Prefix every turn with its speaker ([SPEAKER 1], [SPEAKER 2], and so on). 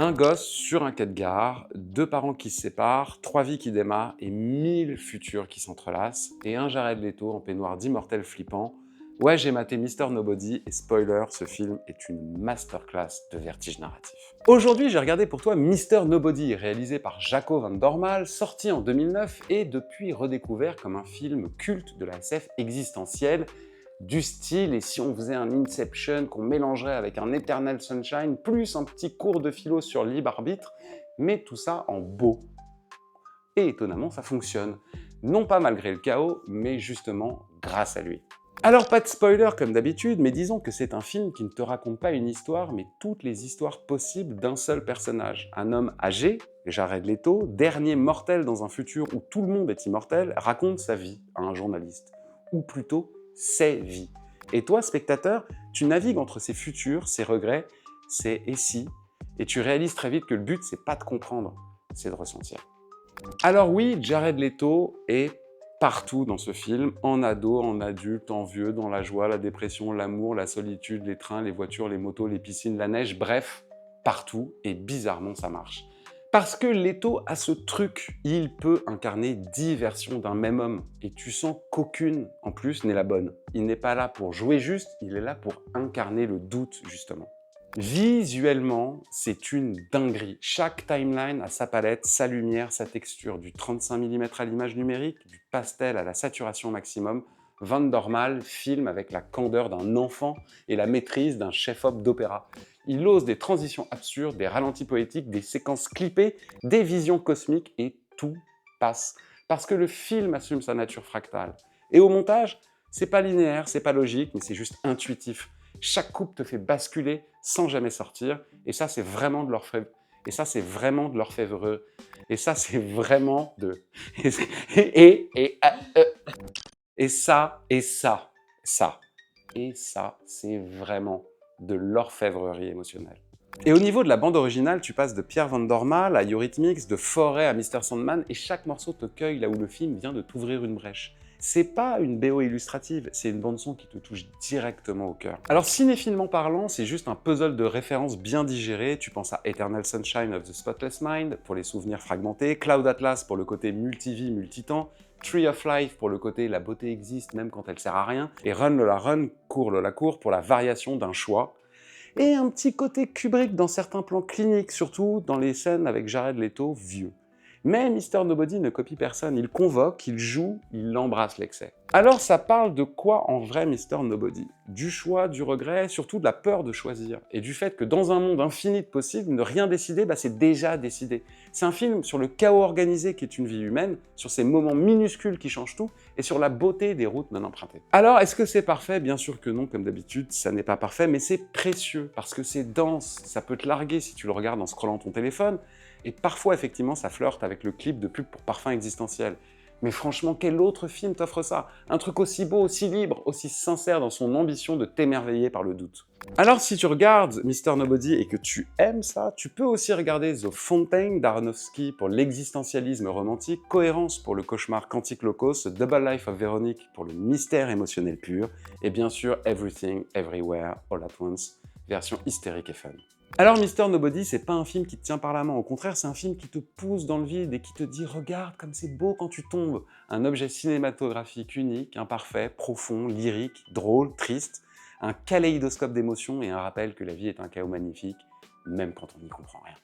[SPEAKER 1] Un gosse sur un quai de gare, deux parents qui se séparent, trois vies qui démarrent et 1000 futurs qui s'entrelacent, et un Jared Leto en peignoir d'immortel flippant. Ouais, j'ai maté Mister Nobody, et spoiler, ce film est une masterclass de vertige narratif. Aujourd'hui, j'ai regardé pour toi Mister Nobody, réalisé par Jaco van Dormael, sorti en 2009 et depuis redécouvert comme un film culte de la SF existentielle, du style, et si on faisait un Inception qu'on mélangerait avec un Eternal Sunshine, plus un petit cours de philo sur le libre arbitre, mais tout ça en beau. Et étonnamment, ça fonctionne. Non pas malgré le chaos, mais justement grâce à lui. Alors pas de spoiler comme d'habitude, mais disons que c'est un film qui ne te raconte pas une histoire, mais toutes les histoires possibles d'un seul personnage. Un homme âgé, Jared Leto, dernier mortel dans un futur où tout le monde est immortel, raconte sa vie à un journaliste. Ou plutôt, ses vies. Et toi, spectateur, tu navigues entre ces futurs, ces regrets, ces et si, et tu réalises très vite que le but, c'est pas de comprendre, c'est de ressentir. Alors oui, Jared Leto est partout dans ce film, en ado, en adulte, en vieux, dans la joie, la dépression, l'amour, la solitude, les trains, les voitures, les motos, les piscines, la neige, bref, partout, et bizarrement ça marche. Parce que Leto a ce truc, il peut incarner 10 versions d'un même homme, et tu sens qu'aucune, en plus, n'est la bonne. Il n'est pas là pour jouer juste, il est là pour incarner le doute, justement. Visuellement, c'est une dinguerie. Chaque timeline a sa palette, sa lumière, sa texture, du 35 mm à l'image numérique, du pastel à la saturation maximum. Van Dormael filme avec la candeur d'un enfant et la maîtrise d'un chef-op d'opéra. Il ose des transitions absurdes, des ralentis poétiques, des séquences clippées, des visions cosmiques et tout passe. Parce que le film assume sa nature fractale. Et au montage, c'est pas linéaire, c'est pas logique, mais c'est juste intuitif. Chaque coupe te fait basculer sans jamais sortir, et ça c'est vraiment de l'orfèvre. Et ça c'est vraiment de l'orfèvreux. Et ça c'est vraiment de... Et ça, c'est vraiment de l'orfèvrerie émotionnelle. Et au niveau de la bande originale, tu passes de Pierre Van Dormael à Eurythmics, de Forêt à Mr. Sandman, et chaque morceau te cueille là où le film vient de t'ouvrir une brèche. C'est pas une BO illustrative, c'est une bande-son qui te touche directement au cœur. Alors cinéphilement parlant, c'est juste un puzzle de références bien digéré. Tu penses à Eternal Sunshine of the Spotless Mind pour les souvenirs fragmentés, Cloud Atlas pour le côté multi-vie, multi-temps, Tree of Life pour le côté la beauté existe même quand elle sert à rien, et Run Lola Run, Cours Lola Cours pour la variation d'un choix. Et un petit côté Kubrick dans certains plans cliniques, surtout dans les scènes avec Jared Leto vieux. Mais Mister Nobody ne copie personne, il convoque, il joue, il embrasse l'excès. Alors ça parle de quoi en vrai Mister Nobody? Du choix, du regret, surtout de la peur de choisir, et du fait que dans un monde infini de possibles, ne rien décider, c'est déjà décidé. C'est un film sur le chaos organisé qui est une vie humaine, sur ces moments minuscules qui changent tout, et sur la beauté des routes non empruntées. Alors est-ce que c'est parfait? Bien sûr que non, comme d'habitude, ça n'est pas parfait, mais c'est précieux, parce que c'est dense, ça peut te larguer si tu le regardes en scrollant ton téléphone, et parfois, effectivement, ça flirte avec le clip de pub pour parfum existentiel. Mais franchement, quel autre film t'offre ça? Un truc aussi beau, aussi libre, aussi sincère dans son ambition de t'émerveiller par le doute. Alors si tu regardes Mister Nobody et que tu aimes ça, tu peux aussi regarder The Fountain d'Aronofsky pour l'existentialisme romantique, Cohérence pour le cauchemar quantique locos, Double Life of Véronique pour le mystère émotionnel pur, et bien sûr Everything, Everywhere, All at Once, version hystérique et fun. Alors Mister Nobody, c'est pas un film qui te tient par la main, au contraire c'est un film qui te pousse dans le vide et qui te dit « Regarde comme c'est beau quand tu tombes !» Un objet cinématographique unique, imparfait, profond, lyrique, drôle, triste, un kaléidoscope d'émotions et un rappel que la vie est un chaos magnifique, même quand on n'y comprend rien.